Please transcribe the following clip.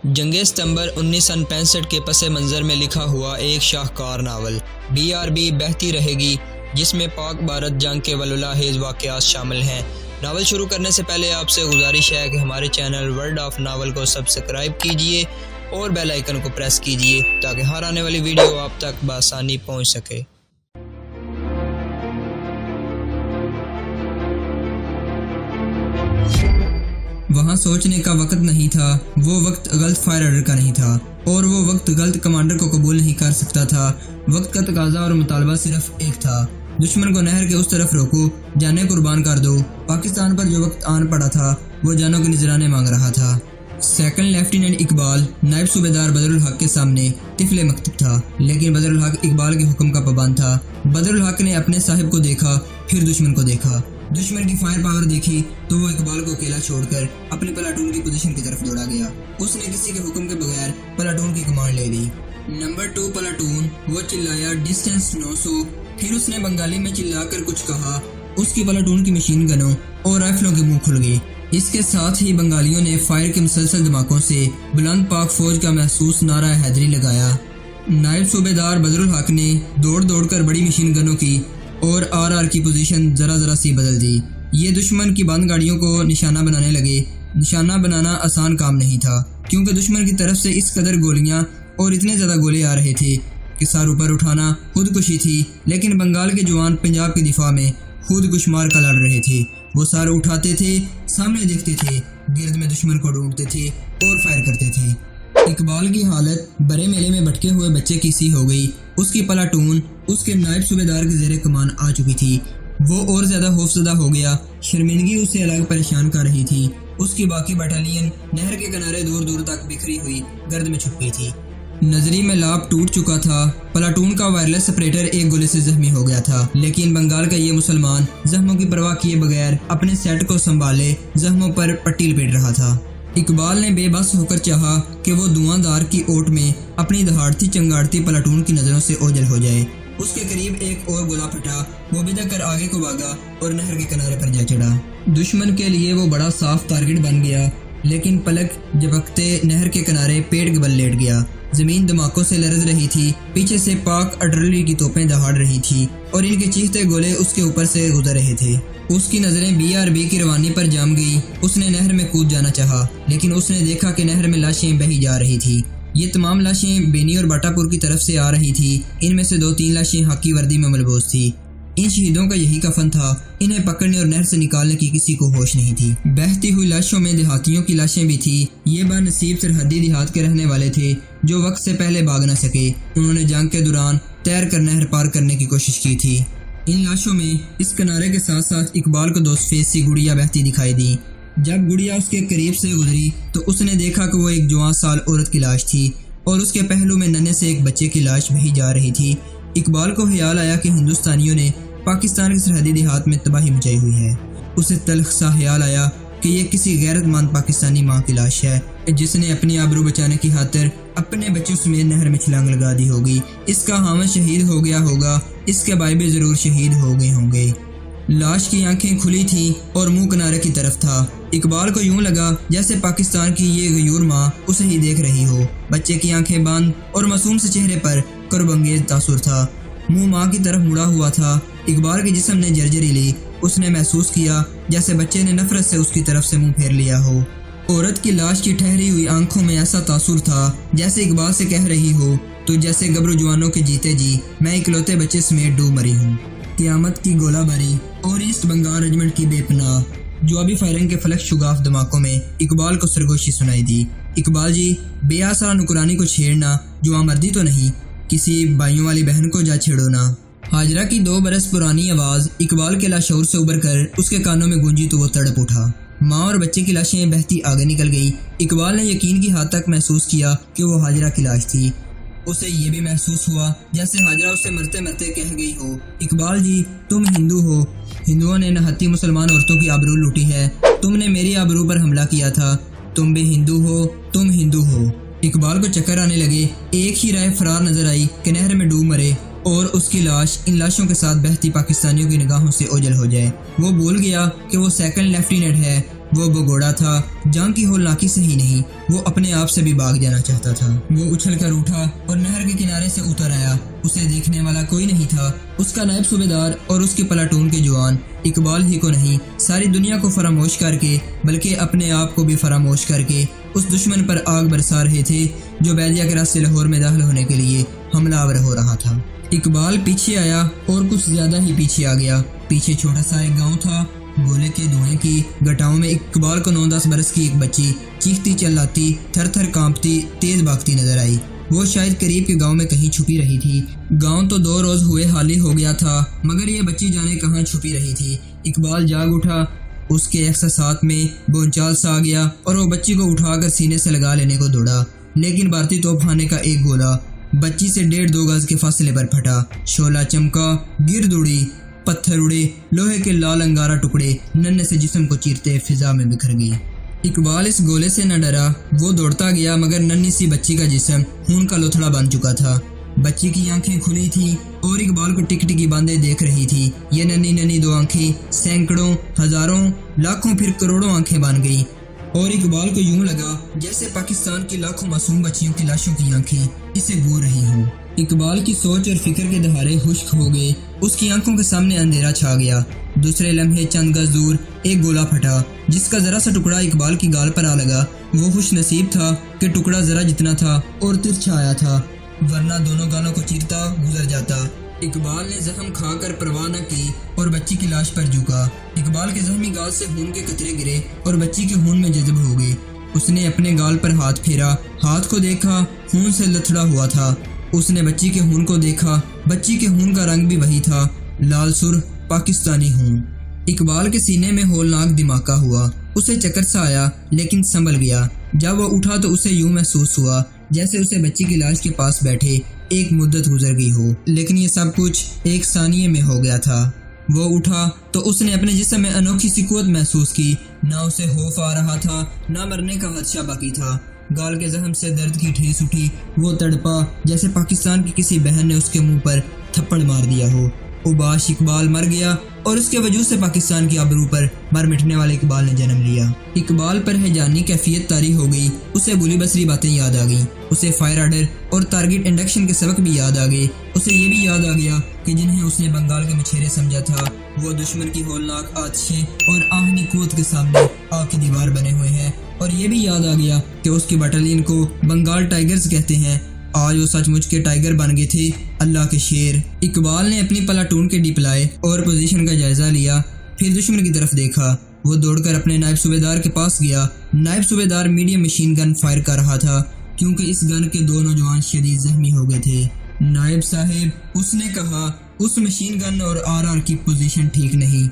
جنگ ستمبر 1965 کے پس منظر میں لکھا ہوا ایک شاہکار ناول BRB بہتی رہے گی، جس میں پاک بھارت جنگ کے واللاحظ واقعات شامل ہیں۔ ناول شروع کرنے سے پہلے آپ سے گزارش ہے کہ ہمارے چینل ورلڈ آف ناول کو سبسکرائب کیجئے اور بیل آئیکن کو پریس کیجئے تاکہ ہر آنے والی ویڈیو آپ تک بآسانی پہنچ سکے۔ وہاں سوچنے کا وقت نہیں تھا، وہ وقت غلط فائر آرڈر کا نہیں تھا، اور وہ وقت غلط کمانڈر کو قبول نہیں کر سکتا تھا۔ وقت کا تقاضا اور مطالبہ صرف ایک تھا، دشمن کو نہر کے اس طرف روکو، جانیں قربان کر دو۔ پاکستان پر جو وقت آن پڑا تھا وہ جانوں کے نذرانے مانگ رہا تھا۔ سیکنڈ لیفٹیننٹ اقبال نائب صوبیدار بدر الحق کے سامنے طفل مکتب تھا، لیکن بدر الحق اقبال کے حکم کا پابند تھا۔ بدر الحق نے اپنے صاحب کو دیکھا، پھر دشمن کو دیکھا، دشمن کی فائر پاور دیکھی تو وہ اقبال کو اکیلا چھوڑ کر اپنے پلاٹون کی پوزیشن کی طرف دوڑا گیا۔ اس نے کسی کے حکم کے بغیر پلاٹون کی کمانڈ لے لی۔ نمبر 2 پلاٹون، وہ چلایا ڈسٹینس 900۔ پھر اس نے بنگالی میں چلا کر کچھ کہا، اس کی پلاٹون کی مشین گنوں اور رائفلوں کے منہ کھل گئے۔ اس کے ساتھ ہی بنگالیوں نے فائر کے مسلسل دھماکوں سے بلند پاک فوج کا محسوس نعرہ حیدری لگایا۔ نائب صوبیدار بدر الحق نے دوڑ کر بڑی مشین گنوں کی اور RR کی پوزیشن ذرا سی بدل دی۔ یہ دشمن کی بند گاڑیوں کو نشانہ بنانے لگے۔ نشانہ بنانا آسان کام نہیں تھا، کیونکہ دشمن کی طرف سے اس قدر گولیاں اور اتنے زیادہ گولے آ رہے تھے کہ سر اوپر اٹھانا خودکشی تھی۔ لیکن بنگال کے جوان پنجاب کی دفاع میں خود کشمار کا لڑ رہے تھے۔ وہ سر اٹھاتے تھے، سامنے دیکھتے تھے، گرد میں دشمن کو ڈھونڈتے تھے اور فائر کرتے تھے۔ اقبال کی حالت برے میلے میں بھٹکے ہوئے بچے کی سی ہو گئی۔ اس کی پلاٹون اس کے نائب صوبیدار کے زیر کمان آ چکی تھی۔ وہ اور زیادہ خوفزدہ ہو گیا، شرمندگی اسے الگ پریشان کر رہی تھی۔ اس کی باقی بٹالین نہر کے کنارے دور تک بکھری ہوئی گرد میں چھپ گئی تھی۔ نظری میں لاب ٹوٹ چکا تھا۔ پلاٹون کا وائرلیس سپریٹر ایک گولے سے زخمی ہو گیا تھا، لیکن بنگال کا یہ مسلمان زخموں کی پرواہ کیے بغیر اپنے سیٹ کو سنبھالے زخموں پر پٹی لپیٹ رہا تھا۔ اقبال نے بے بس ہو کر چاہا کہ وہ دھواں دار کی اوٹ میں اپنی دہاڑتی چنگاڑتی پلاٹون کی نظروں سے اوجھل ہو جائے۔ اس کے قریب ایک اور گولا پھٹا، وہ بدک کر آگے کو بھاگا اور نہر کے کنارے پر جا چڑھا۔ دشمن کے لیے وہ بڑا صاف ٹارگٹ بن گیا، لیکن پلک جھپکتے نہر کے کنارے پیٹ کے بل لیٹ گیا۔ زمین دھماکوں سے لرز رہی تھی، پیچھے سے پاک آرٹلری کی توپیں دہاڑ رہی تھی اور ان کے چیختے گولے اس کے اوپر سے گزر رہے تھے۔ اس کی نظریں BRB کی روانی پر جام گئی۔ اس نے نہر میں کود جانا چاہا، لیکن اس نے دیکھا کہ نہر میں لاشیں بہی جا رہی تھی۔ یہ تمام لاشیں بینی اور باٹا پور کی طرف سے آ رہی تھی۔ ان میں سے 2-3 لاشیں حقی وردی میں ملبوس تھی۔ ان شہیدوں کا یہی کفن تھا۔ انہیں پکڑنے اور نہر سے نکالنے کی کسی کو ہوش نہیں تھی۔ بہتی ہوئی لاشوں میں دیہاتیوں کی لاشیں بھی تھیں۔ یہ بنصیب سرحدی دیہات کے رہنے والے تھے جو وقت سے پہلے بھاگ نہ سکے۔ انہوں نے جنگ کے دوران تیر کر نہر پار کرنے کی کوشش کی تھی۔ ان لاشوں میں اس کنارے کے ساتھ اقبال کو 2 سفید سی گڑیا بہتی دکھائی دی۔ جب گڑیا اس کے قریب سے گزری تو اس نے دیکھا کہ وہ ایک جوان سال عورت کی لاش تھی اور اس کے پہلو میں ننھے سے ایک بچے کی لاش بہی جا رہی تھی۔ اقبال کو خیال آیا کہ ہندوستانیوں نے پاکستان کے سرحدی دیہات میں تباہی مچائی ہوئی ہے۔ اسے تلخ سا خیال آیا کہ یہ کسی غیرت مند پاکستانی ماں کی لاش ہے جس نے اپنی آبرو بچانے کی خاطر اپنے بچوں سمیت نہر میں چھلانگ لگا دی ہوگی۔ اس کا حامد شہید ہو گیا ہوگا، اس کے بھائی بھی ضرور شہید ہو گئے ہوں گے۔ لاش کی آنکھیں کھلی تھیں اور منہ کنارے کی طرف تھا۔ اقبال کو یوں لگا جیسے پاکستان کی یہ غیور ماں اسے ہی دیکھ رہی ہو۔ بچے کی آنکھیں بند اور معصوم سے چہرے پر کرب انگیز تاثر تھا۔ منہ ماں کی طرف مڑا ہوا تھا۔ اقبال کے جسم نے جرجری لی۔ اس نے محسوس کیا جیسے بچے نے نفرت سے اس کی طرف سے منہ پھیر لیا ہو۔ عورت کی لاش کی ٹھہری ہوئی آنکھوں میں ایسا تاثر تھا جیسے اقبال سے کہہ رہی ہو، تو جیسے گبرو جوانوں کے جیتے جی میں اکلوتے بچے سمیت ڈوب مری ہوں۔ قیامت کی گولہ باری اور ایسٹ بنگال ریجمنٹ کی بے پناہ جوابی فائرنگ کے فلک شگاف دھماکوں میں اقبال کو سرگوشی سنائی دی۔ اقبال جی، بے آسرا نکرانی کو چھیڑنا جواں مردی تو نہیں، کسی بھائیوں والی بہن کو جا چھیڑو نا۔ ہاجرہ کی 2 برس پرانی آواز اقبال کے لاشعور سے ابھر کر اس کے کانوں میں گونجی تو وہ تڑپ اٹھا۔ ماں اور بچے کی لاشیں بہتی آگے نکل گئی۔ اقبال نے یقین کی حد تک محسوس کیا کہ وہ ہاجرہ کی لاش تھی۔ اسے یہ بھی محسوس ہوا جیسے ہاجرہ اسے مرتے مرتے کہہ گئی ہو، اقبال جی تم ہندو ہو، ہندوؤں نے نہتی مسلمان عورتوں کی آبرو لوٹی ہے، تم نے میری آبرو پر حملہ کیا تھا، تم بھی ہندو ہو، تم ہندو ہو۔ اقبال کو چکر آنے لگے۔ ایک ہی رائے فرار نظر آئی کہ نہر میں ڈوب مرے اور اس کی لاش ان لاشوں کے ساتھ بہتی پاکستانیوں کی نگاہوں سے اوجھل ہو جائے۔ وہ بھول گیا کہ وہ سیکنڈ لیفٹیننٹ ہے وہ بگوڑا تھا، جان کی ہولناکی سے ہی نہیں، وہ اپنے آپ سے بھی بھاگ جانا چاہتا تھا۔ وہ اچھل کر اٹھا اور نہر کے کنارے سے اتر آیا۔ اسے دیکھنے والا کوئی نہیں تھا۔ اس کا نائب صوبیدار اور اس کے پلاٹون کے جوان اقبال ہی کو نہیں، ساری دنیا کو فراموش کر کے بلکہ اپنے آپ کو بھی فراموش کر کے اس دشمن پر آگ برسا رہے تھے جو بیدیا کے راستے لاہور میں داخل ہونے کے لیے حملہ آور ہو رہا تھا۔ اقبال پیچھے آیا اور کچھ زیادہ ہی پیچھے آ گیا۔ پیچھے چھوٹا سا ایک گاؤں تھا، گولے کے دھوئیں کی گٹاؤں میں اقبال کو 9-10 برس کی ایک بچی چیختی چلاتی، تھر تھر کانپتی، تیز بھاگتی نظر آئی۔ وہ شاید قریب کے گاؤں میں کہیں چھپی رہی تھی۔ گاؤں تو 2 روز ہوئے حالی ہو گیا تھا، مگر یہ بچی جانے کہاں چھپی رہی تھی۔ اقبال جاگ اٹھا، اس کے احساسات میں بونچال سا آ گیا اور وہ بچی کو اٹھا کر سینے سے لگا لینے کو دوڑا، لیکن بھارتی توپ خانے کا ایک گولہ بچی سے 1.5-2 گز کے فاصلے پر پھٹا۔ شعلہ چمکا، گرد اڑی، پتھر اڑے، لوہے کے لال انگارہ ٹکڑے ننھے سے جسم کو چیرتے فضا میں بکھر گئے۔ اقبال اس گولے سے نہ ڈرا، وہ دوڑتا گیا، مگر ننھی سی بچی کا جسم خون کا لوتھڑا بن چکا تھا۔ بچی کی آنکھیں کھلی تھیں اور اقبال کو ٹک ٹکی باندھے دیکھ رہی تھی۔ یہ ننھی ننھی 2 آنکھیں سینکڑوں، ہزاروں، لاکھوں، پھر کروڑوں آنکھیں بن گئی، اور اقبال کو یوں لگا جیسے پاکستان کی لاکھوں معصوم بچیوں کی لاشوں کی آنکھیں اسے گو رہی ہوں۔ اقبال کی سوچ اور فکر کے دہارے خشک ہو گئے۔ اس کی آنکھوں کے سامنے اندھیرا چھا گیا۔ دوسرے لمحے چند گز دور ایک گولا پھٹا، جس کا ذرا سا ٹکڑا اقبال کی گال پر آ لگا۔ وہ خوش نصیب تھا کہ ٹکڑا ذرا جتنا تھا اور ترچھا آیا تھا، ورنہ دونوں گالوں کو چیرتا گزر جاتا۔ اقبال نے زخم کھا کر پرواہ نہ کی اور بچی کی لاش پر جھکا۔ اقبال کے زخمی گال سے خون کے قطرے گرے اور بچی کے خون میں جذب ہو گئے۔ اس نے اپنے گال پر ہاتھ پھیرا، ہاتھ کو دیکھا، خون سے لتھڑا ہوا تھا۔ اس نے بچی کے خون کو دیکھا، بچی کے خون کا رنگ بھی وہی تھا، لال سرخ پاکستانی خون۔ اقبال کے سینے میں ہولناک دھماکہ ہوا۔ اسے چکر سا آیا، لیکن سنبھل گیا۔ جب وہ اٹھا تو اسے یوں محسوس ہوا جیسے اسے بچی کی لاش کے پاس بیٹھے ایک مدت گزر گئی ہو، لیکن یہ سب کچھ ایک ثانیے میں ہو گیا تھا۔ وہ اٹھا تو اس نے اپنے جسم میں انوکھی سی قوت محسوس کی۔ نہ اسے خوف آ رہا تھا، نہ مرنے کا خدشہ باقی تھا۔ گال کے زخم سے درد کی ٹھیس اٹھی۔ وہ تڑپا جیسے پاکستان کی کسی بہن نے اس کے منہ پر تھپڑ مار دیا ہو۔ اوباش اقبال مر گیا اور اس کے وجود سے پاکستان کی آبرو پر مر مٹنے والے اقبال نے جنم لیا۔ اقبال پر ہیجانی کیفیت طاری ہو گئی۔ اسے بلی بسری باتیں یاد آ گئیں۔ اسے فائر آرڈر اور ٹارگٹ انڈکشن کے سبق بھی یاد آ گئے۔ اسے یہ بھی یاد آ گیا کہ جنہیں اس نے بنگال کے مچھیرے سمجھا تھا، وہ دشمن کی ہولناک آتشیں اور آہنی قوت کے سامنے آگ کی دیوار بنے ہوئے ہیں۔ اور یہ بھی یاد آ گیا کہ اس کی بٹالین کو بنگال ٹائیگرز کہتے ہیں۔ آج وہ سچ مچ کے ٹائیگر بن گئے تھے، اللہ کے شیر۔ اقبال نے اپنی پلاٹون کے ڈپلائے اور پوزیشن کا جائزہ لیا، پھر دشمن کی طرف دیکھا۔ وہ دوڑ کر اپنے نائب صوبیدار کے پاس گیا۔ نائب صوبیدار میڈیم مشین گن فائر کر رہا تھا، کیونکہ اس گن کے 2 نوجوان شدید زخمی ہو گئے تھے۔ نائب صاحب، اس نے کہا، اس مشین گن اور RR کی پوزیشن ٹھیک نہیں۔